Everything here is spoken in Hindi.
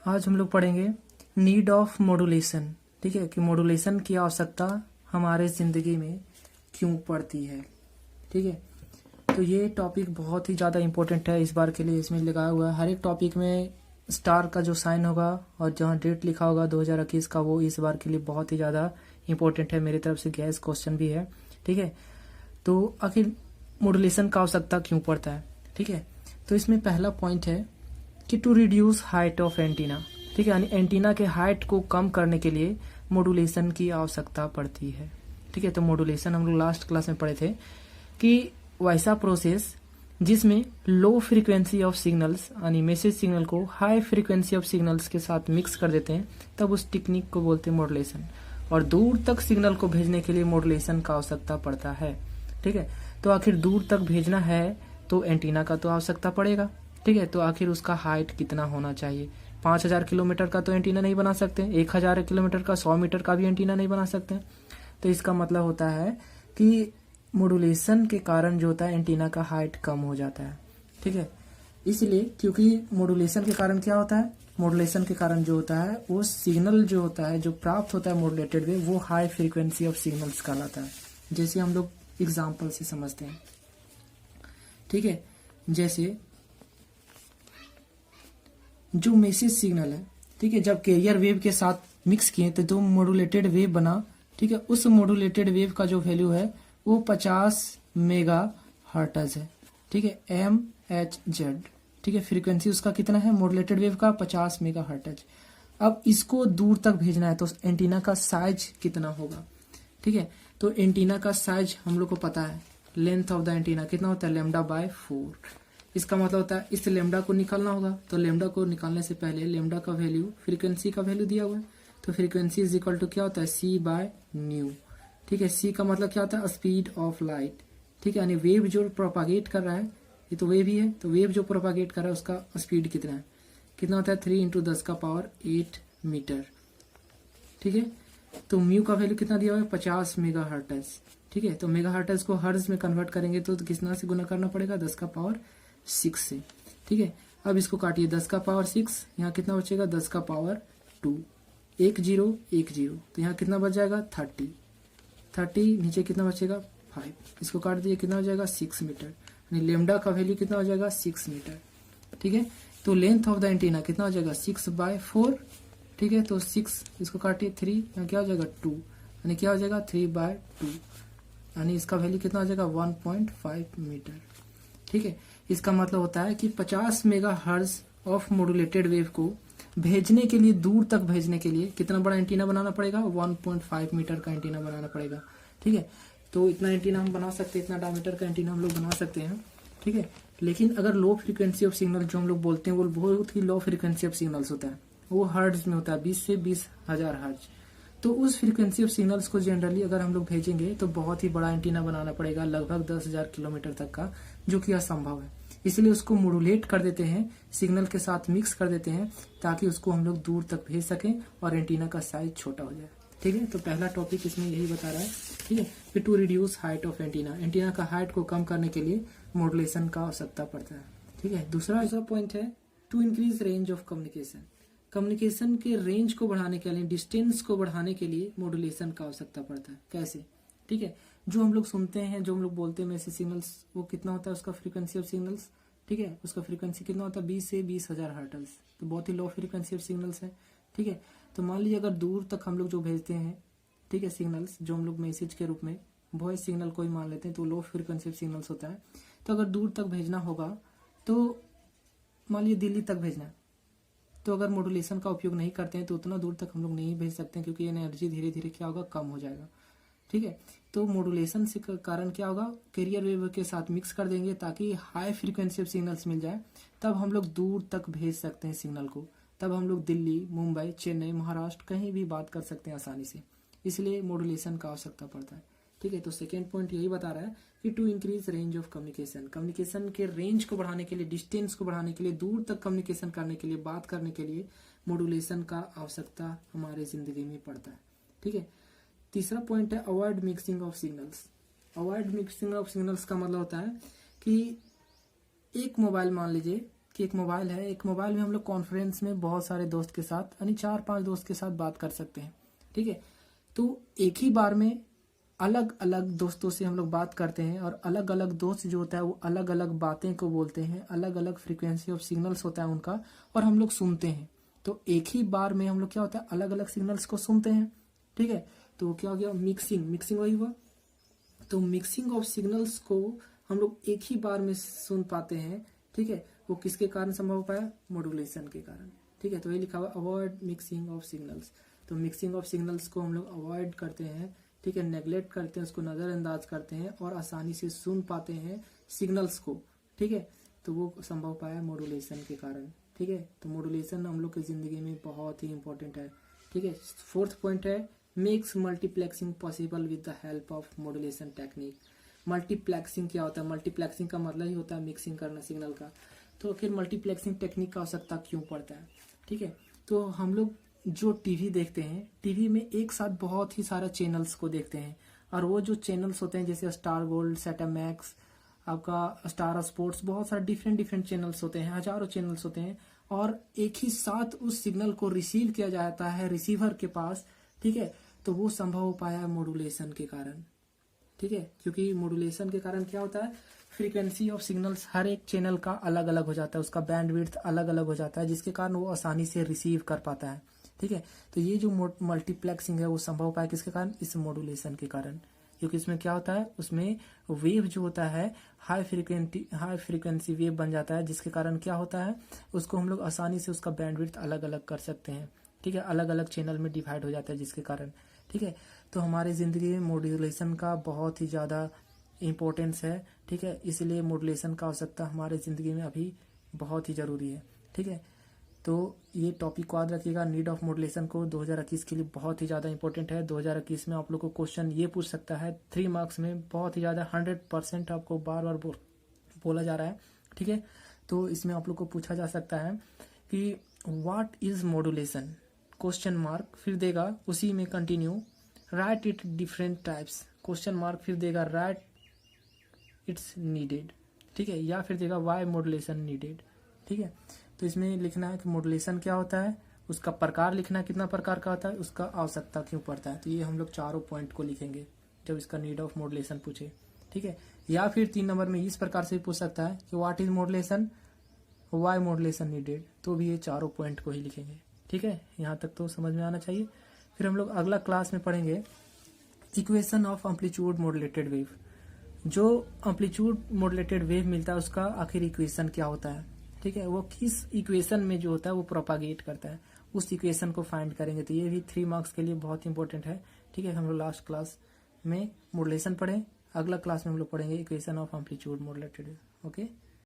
आज हम लोग पढ़ेंगे नीड ऑफ मॉड्यूलेशन। ठीक है, कि मॉड्यूलेशन की आवश्यकता हमारे ज़िंदगी में क्यों पड़ती है। ठीक है, तो ये टॉपिक बहुत ही ज़्यादा इम्पोर्टेंट है इस बार के लिए। इसमें लगाया हुआ है हर एक टॉपिक में स्टार का जो साइन होगा और जहाँ डेट लिखा होगा 2021 का, वो इस बार के लिए बहुत ही ज़्यादा इम्पोर्टेंट है। मेरी तरफ से गैस क्वेश्चन भी है। ठीक है, तो आखिर मॉड्यूलेशन का आवश्यकता क्यों पड़ता है। ठीक है, तो इसमें पहला पॉइंट है कि to reduce height of antenna. ठीक है, यानी एंटीना के हाइट को कम करने के लिए मॉड्यूलेशन की आवश्यकता पड़ती है। ठीक है, तो मॉड्यूलेशन हम लोग लास्ट क्लास में पढ़े थे कि वैसा प्रोसेस जिसमें लो फ्रीक्वेंसी ऑफ सिग्नल्स यानी मैसेज सिग्नल को हाई फ्रीक्वेंसी ऑफ सिग्नल्स के साथ मिक्स कर देते हैं, तब उस टेक्निक को बोलते हैं मॉड्यूलेशन। और दूर तक सिग्नल को भेजने के लिए मॉड्यूलेशन का आवश्यकता पड़ता है। ठीक है, तो आखिर दूर तक भेजना है तो एंटीना का तो आवश्यकता पड़ेगा। ठीक है, तो आखिर उसका हाइट कितना होना चाहिए। 5000 किलोमीटर का तो एंटीना नहीं बना सकते, 1000 किलोमीटर का, 100 मीटर का भी एंटीना नहीं बना सकते। तो इसका मतलब होता है कि मॉड्यूलेशन के कारण जो होता है एंटीना का हाइट कम हो जाता है। ठीक है, इसलिए क्योंकि मॉड्यूलेशन के कारण क्या होता है, मॉड्यूलेशन के कारण जो होता है वो सिग्नल जो होता है, जो प्राप्त होता है मॉड्यूलेटेड वेव, वो हाई फ्रीक्वेंसी ऑफ सिग्नल्स कहलाता है। जैसे हम लोग एग्जाम्पल से समझते हैं। ठीक है, जैसे जो मैसेज सिग्नल है, ठीक है, जब कैरियर वेव के साथ मिक्स किए तो जो मॉड्यूलेटेड वेव बना, ठीक है, उस मॉड्यूलेटेड वेव का जो वैल्यू है वो 50 मेगा हर्ट्ज है। ठीक है, MHz। ठीक है, फ्रीक्वेंसी उसका कितना है मॉड्यूलेटेड वेव का, 50 मेगा हर्ट्ज। अब इसको दूर तक भेजना है तो एंटीना का साइज कितना होगा। ठीक है, तो एंटीना का साइज हम लोग को पता है, लेंथ ऑफ द एंटीना कितना होता है, λ/4। इसका मतलब होता है इस लेमडा को निकालना होगा। तो लेमडा को निकालने से पहले लेमडा का वैल्यू, फ्रीक्वेंसी का वैल्यू दिया हुआ है, तो फ्रीक्वेंसी इज इक्वल टू क्या होता है, c/ν। ठीक है, c का मतलब क्या होता है, स्पीड ऑफ लाइट। ठीक है, यानी वेव जो प्रोपागेट कर रहा है, ये तो वेव ही है, तो वेव जो प्रोपागेट कर रहा है उसका स्पीड कितना है, कितना होता है 3 × 10⁸ मीटर। ठीक है, तो म्यू का वैल्यू कितना दिया हुआ है, 50 मेगा हर्ट्ज। ठीक है, तो मेगा हर्ट्ज को हर्ट्ज में कन्वर्ट करेंगे तो कितना से गुना करना पड़ेगा, 10⁻6 से। ठीक है, अब इसको काटिए 10⁻6, यहाँ कितना बचेगा 10⁻2, 1 0 1 0, तो यहाँ कितना बच जाएगा 30, नीचे कितना बचेगा 5, इसको काट दिए कितना हो जाएगा 6 मीटर, यानी लेमडा का वैल्यू कितना हो जाएगा 6 मीटर। ठीक है, तो लेंथ ऑफ द एंटीना कितना हो जाएगा 6/4। ठीक है, तो 6 इसको काटिए 3, यहाँ क्या हो जाएगा 2, यानी क्या हो जाएगा 3/2, यानी इसका वैल्यू कितना हो जाएगा 1.5 मीटर। ठीक है, इसका मतलब होता है कि 50 mega hertz of modulated wave को भेजने के लिए, दूर तक भेजने के लिए कितना बड़ा एंटीना बनाना पड़ेगा, 1.5 मीटर का एंटीना बनाना पड़ेगा। ठीक है, तो इतना एंटीना हम बना सकते हैं, इतना डायमीटर का एंटीना हम लोग बना सकते हैं। ठीक है, लेकिन अगर लो फ्रीक्वेंसी ऑफ सिग्नल जो हम लोग बोलते हैं वो बहुत ही लो फ्रीक्वेंसी ऑफ सिग्नल्स होता है, वो हर्ट्ज में होता है, 20 से 20,000 हर्ट्ज। तो उस फ्रीक्वेंसी ऑफ सिग्नल्स को जनरली अगर हम लोग भेजेंगे तो बहुत ही बड़ा एंटीना बनाना पड़ेगा, लगभग 10,000 किलोमीटर तक का, जो कि असंभव है। इसलिए उसको मॉड्यूलेट कर देते हैं, सिग्नल के साथ मिक्स कर देते हैं, ताकि उसको हम लोग दूर तक भेज सकें और एंटीना का साइज छोटा हो जाए। ठीक है, तो पहला टॉपिक इसमें यही बता रहा है। ठीक है, फिर to reduce height of antenna, antenna का हाइट को कम करने के लिए मॉड्यूलेशन का आवश्यकता पड़ता है। ठीक है, दूसरा पॉइंट है to increase range of communication. Communication के रेंज को बढ़ाने के लिए, डिस्टेंस को बढ़ाने के लिए मॉड्यूलेशन का आवश्यकता पड़ता है। कैसे, ठीक है, जो हम लोग सुनते हैं, जो हम लोग बोलते हैं मैसेज सिग्नल्स, वो कितना होता है उसका फ्रीक्वेंसी ऑफ सिग्नल्स। ठीक है, उसका फ्रीक्वेंसी कितना होता है 20 से 20,000 हर्ट्ज, तो बहुत ही लो फ्रीक्वेंसी ऑफ सिग्नल्स है। ठीक है, तो मान लीजिए अगर दूर तक हम लोग जो भेजते हैं, ठीक है, सिग्नल्स जो हम लोग मैसेज के रूप में, वॉइस सिग्नल को ही मान लेते हैं, तो लो फ्रीक्वेंसी ऑफ सिग्नल्स होता है। तो अगर दूर तक भेजना होगा, तो मान लीजिए दिल्ली तक भेजना है, तो अगर मॉड्यूलेशन का उपयोग नहीं करते हैं तो उतना दूर तक हम लोग नहीं भेज सकते हैं, क्योंकि एनर्जी धीरे धीरे क्या होगा, कम हो जाएगा। ठीक है, तो मॉड्यूलेशन से कारण क्या होगा, कैरियर वेव के साथ मिक्स कर देंगे ताकि हाई फ्रीक्वेंसी ऑफ सिग्नल्स मिल जाए, तब हम लोग दूर तक भेज सकते हैं सिग्नल को, तब हम लोग दिल्ली, मुंबई, चेन्नई, महाराष्ट्र कहीं भी बात कर सकते हैं आसानी से। इसलिए मॉड्यूलेशन का आवश्यकता पड़ता है। ठीक है, तो सेकेंड पॉइंट यही बता रहा है कि to increase range of communication, communication के रेंज को बढ़ाने के लिए, डिस्टेंस को बढ़ाने के लिए, दूर तक कम्युनिकेशन करने के लिए, बात करने के लिए मॉड्यूलेशन का आवश्यकता हमारे जिंदगी में पड़ता है। ठीक है, तीसरा पॉइंट है avoid mixing of signals. Avoid mixing of signals का मतलब होता है कि एक मोबाइल मान लीजिए कि एक मोबाइल है, एक मोबाइल में हम लोग कॉन्फ्रेंस में बहुत सारे दोस्त के साथ यानी 4-5 दोस्त के साथ बात कर सकते हैं। ठीक है, तो एक ही बार में अलग अलग दोस्तों से हम लोग बात करते हैं और अलग अलग दोस्त जो होता है वो अलग अलग बातें को बोलते हैं, अलग अलग फ्रीक्वेंसी ऑफ सिग्नल्स होता है उनका, और हम लोग सुनते हैं। तो एक ही बार में हम लोग क्या होता है अलग अलग सिग्नल्स को सुनते हैं। ठीक है, तो क्या हो गया, मिक्सिंग वही हुआ। तो मिक्सिंग ऑफ सिग्नल्स को हम लोग एक ही बार में सुन पाते हैं। ठीक है, वो किसके कारण संभव हो पाया, मॉड्यूलेशन के कारण। ठीक है, तो ये लिखा हुआ अवॉइड मिक्सिंग ऑफ सिग्नल्स। तो मिक्सिंग ऑफ सिग्नल्स को हम लोग अवॉइड करते हैं। ठीक है, नेग्लेक्ट करते हैं, उसको नजरअंदाज करते हैं और आसानी से सुन पाते हैं सिग्नल्स को। ठीक है, तो वो संभव पाया मॉड्यूलेशन के कारण। ठीक है, तो मॉड्यूलेशन हम लोग की जिंदगी में बहुत ही इंपॉर्टेंट है। ठीक है, फोर्थ पॉइंट है makes multiplexing possible with the help of modulation technique. Multiplexing क्या होता है, मल्टीप्लेक्सिंग का मतलब ही होता है मिक्सिंग करना सिग्नल का। तो आखिर मल्टीप्लेक्सिंग टेक्निक का आवश्यकता क्यों पड़ता है। ठीक है, तो हम लोग जो टीवी देखते हैं, टीवी में एक साथ बहुत ही सारे चैनल्स को देखते हैं, और वो जो चैनल्स होते हैं जैसे स्टार गोल्ड, सेटा मैक्स, आपका स्टार स्पोर्ट्स, बहुत सारे डिफरेंट चैनल्स होते हैं, हजारों चैनल्स होते हैं, और एक ही साथ उस सिग्नल को रिसीव किया जाता है रिसीवर के पास। ठीक है, तो वो संभव हो पाया मॉड्यूलेशन के कारण। ठीक है, क्योंकि मॉड्यूलेशन के कारण क्या होता है, फ्रीक्वेंसी ऑफ सिग्नल्स हर एक चैनल का अलग अलग हो जाता है, उसका बैंडविड्थ अलग अलग हो जाता है, जिसके कारण वो आसानी से रिसीव कर पाता है। ठीक है, तो ये जो मल्टीप्लेक्सिंग है वो संभव हो पाया किसके कारण, इस मॉड्यूलेशन के कारण। क्योंकि इसमें क्या होता है, उसमें वेव जो होता है हाई फ्रीक्वेंसी वेव बन जाता है, जिसके कारण क्या होता है, उसको हम लोग आसानी से उसका बैंडविड्थ अलग अलग कर सकते हैं। ठीक है, अलग अलग चैनल में डिवाइड हो जाता है जिसके कारण। ठीक है, तो हमारी जिंदगी में मॉड्यूलेशन का बहुत ही ज्यादा इंपॉर्टेंस है। ठीक है, इसलिए मॉड्यूलेशन का आवश्यकता हमारे जिंदगी में अभी बहुत ही जरूरी है। ठीक है, तो ये टॉपिक को याद रखिएगा, नीड ऑफ मॉड्यूलेशन को 2021 के लिए बहुत ही ज्यादा इंपॉर्टेंट है। 2021 में आप लोग को क्वेश्चन ये पूछ सकता है 3 मार्क्स में, बहुत ही ज्यादा 100% आपको बार बार बोला जा रहा है। ठीक है, तो इसमें आप लोग को पूछा जा सकता है कि what is modulation, question mark, फिर देगा उसी में continue, right it different types, question mark, फिर देगा राइट इट्स नीडेड। ठीक है, या फिर देगा वाई मॉड्यूलेशन नीडेड। ठीक है, तो इसमें लिखना है कि मॉड्यूलेशन क्या होता है, उसका प्रकार लिखना है, कितना प्रकार का होता है, उसका आवश्यकता क्यों पड़ता है। तो ये हम लोग चारों पॉइंट को लिखेंगे जब इसका नीड ऑफ मॉड्यूलेशन पूछे। ठीक है, या फिर 3 नंबर में इस प्रकार से पूछ सकता है कि what is modulation, why modulation needed, तो भी ये चारों पॉइंट को ही लिखेंगे। ठीक है, यहाँ तक तो समझ में आना चाहिए। फिर हम लोग अगला क्लास में पढ़ेंगे equation of amplitude modulated wave. जो एम्पलीट्यूड मॉड्यूलेटेड वेव मिलता है उसका आखिर इक्वेशन क्या होता है। ठीक है, वो किस इक्वेशन में जो होता है वो प्रोपागेट करता है, उस इक्वेशन को फाइंड करेंगे। तो ये भी 3 मार्क्स के लिए बहुत इंपॉर्टेंट है। ठीक है, हम लोग लास्ट क्लास में मॉड्यूलेशन पढ़े, अगला क्लास में हम लोग पढ़ेंगे equation of amplitude modulated wave. Okay.